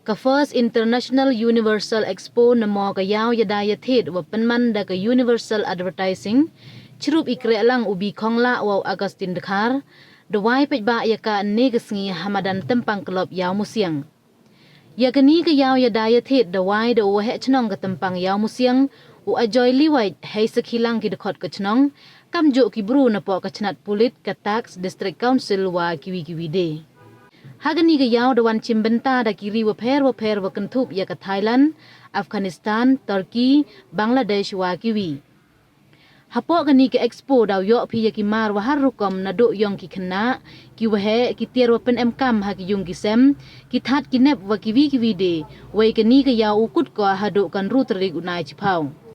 ka First International Universal Expo na mo ka yaw yadaya thit wa penman da ka Universal Advertising chrup ikre lang ubi khongla wa Agustin Dekhar dawai pej ba ya ka negasngi hamadan tempang klub yaw musiang ya kani ka yaw yadaya thit dawai da wa he chnong ka tempang yaw musiang u ajoy liwait hay sakhilang ki dekhot ka chnong kam jo ki bru na po ka chnat pulit ka tax district council wa kiwi de Hagani ga yaw dawan chimbenta da kiri wa pher wa kentup ya ka Thailand, Afghanistan, Turkey, Bangladesh wa kiwi. Hapo gani ka Expo daw yo pi ya ki mar wa harukom na do yong ki khna ki wa he ki tier wa pen em kam ha ki yung ki sem ki that ki nep wa kiwi de wai kani ga yaw ukut ko ha do kan ru trik unai chi phau.